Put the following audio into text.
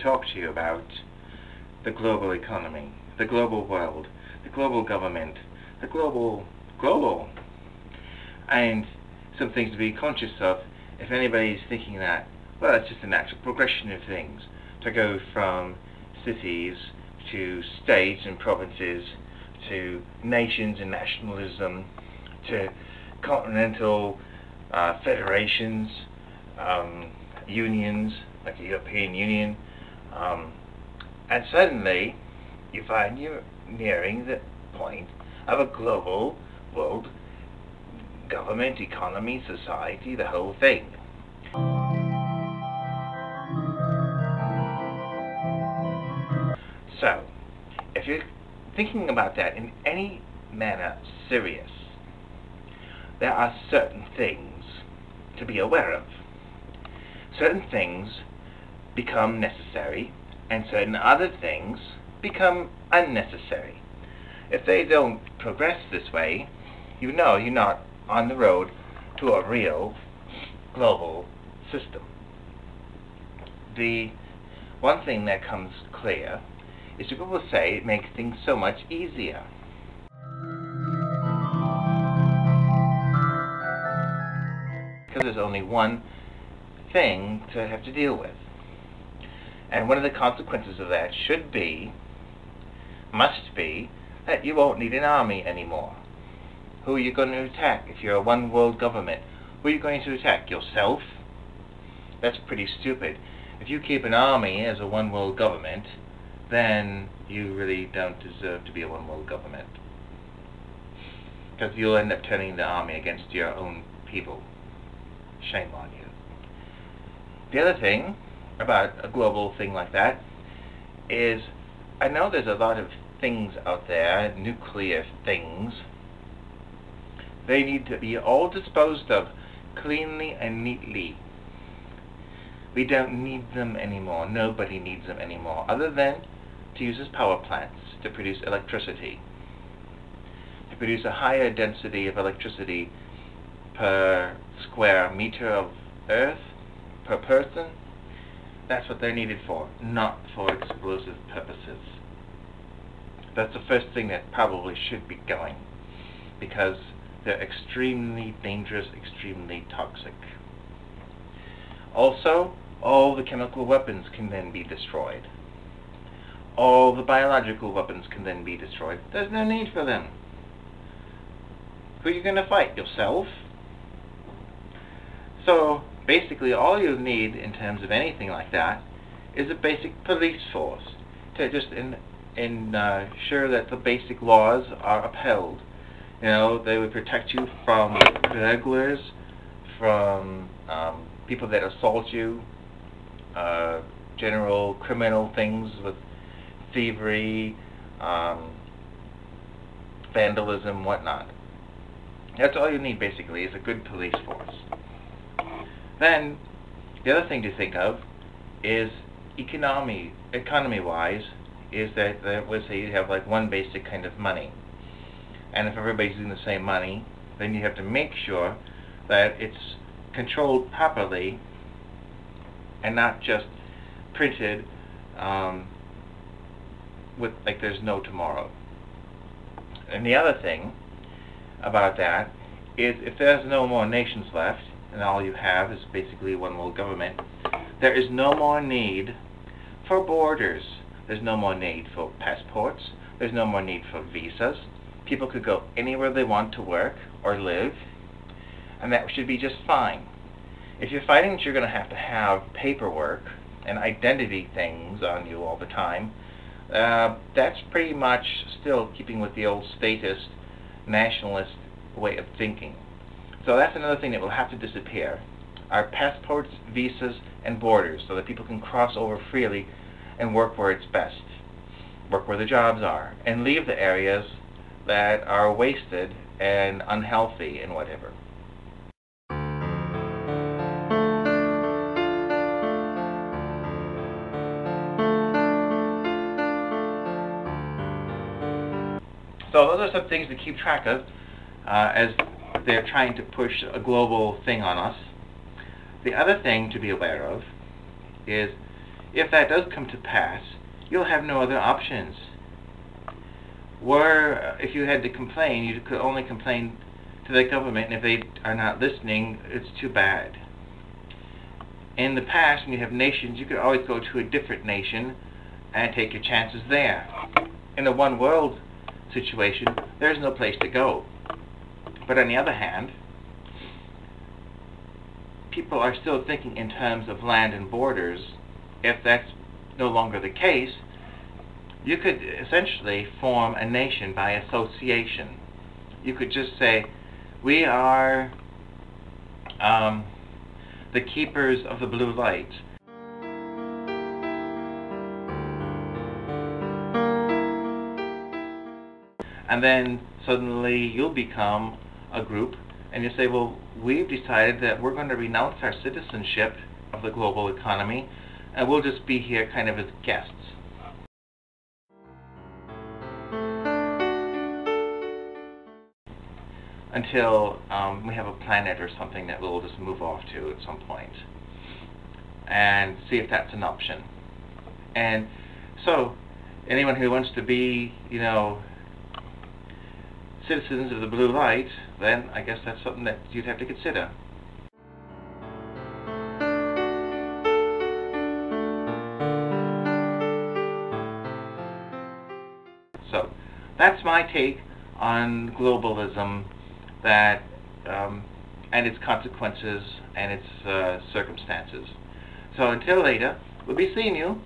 talk to you about the global economy, the global world, the global government, the global, and some things to be conscious of if anybody's thinking that, well, it's just a natural progression of things to go from cities to states and provinces to nations and nationalism to continental federations, unions like the European Union, and suddenly you find you're nearing the point of a global world government, economy, society, the whole thing. So, if you're thinking about that in any manner serious, there are certain things to be aware of. Certain things become necessary, and certain other things become unnecessary. If they don't progress this way, you know you're not on the road to a real global system. The one thing that comes clear is that people say it makes things so much easier. Because there's only one thing to have to deal with. And one of the consequences of that must be, that you won't need an army anymore. Who are you going to attack if you're a one world government? Who are you going to attack? Yourself? That's pretty stupid. If you keep an army as a one world government, then you really don't deserve to be a one world government. Because you'll end up turning the army against your own people. Shame on you. The other thing about a global thing like that is, I know there's a lot of things out there, nuclear things. They need to be all disposed of cleanly and neatly. We don't need them anymore. Nobody needs them anymore, other than to use as power plants to produce electricity. To produce a higher density of electricity per square meter of earth, per person. That's what they're needed for, not for explosive purposes. That's the first thing that probably should be going, because they're extremely dangerous, extremely toxic. Also, all the chemical weapons can then be destroyed. All the biological weapons can then be destroyed. There's no need for them. Who are you going to fight? Yourself? So, basically all you need in terms of anything like that is a basic police force to just ensure that the basic laws are upheld. You know, they would protect you from burglars, from people that assault you, general criminal things with thievery, vandalism, whatnot. That's all you need basically, is a good police force. Then, the other thing to think of is economy-wise, is that let's say you have like one basic kind of money. And if everybody's using the same money, then you have to make sure that it's controlled properly and not just printed with like there's no tomorrow. And the other thing about that is, if there's no more nations left and all you have is basically one world government, there is no more need for borders. There's no more need for passports. There's no more need for visas. People could go anywhere they want to work or live, and that should be just fine. If you're fighting that you're going to have paperwork and identity things on you all the time, that's pretty much still keeping with the old statist, nationalist way of thinking. So that's another thing that will have to disappear. Our passports, visas, and borders, so that people can cross over freely and work where it's best. Work where the jobs are, and leave the areas that are wasted and unhealthy and whatever. So those are some things to keep track of as they're trying to push a global thing on us. The other thing to be aware of is if that does come to pass, you'll have no other options. Where, if you had to complain, you could only complain to the government, and if they are not listening, it's too bad. In the past, when you have nations, you could always go to a different nation and take your chances there. In a one world situation, there's no place to go. But on the other hand, people are still thinking in terms of land and borders. If that's no longer the case, you could essentially form a nation by association. You could just say, we are the keepers of the blue light. And then suddenly you'll become a group, and you say, well, we've decided that we're going to renounce our citizenship of the global economy, and we'll just be here kind of as guests. Until we have a planet or something that we'll just move off to at some point, and see if that's an option. And so, anyone who wants to be, citizens of the blue light, then I guess that's something that you'd have to consider. So, that's my take on globalism, that and its consequences and its circumstances. So until later, we'll be seeing you.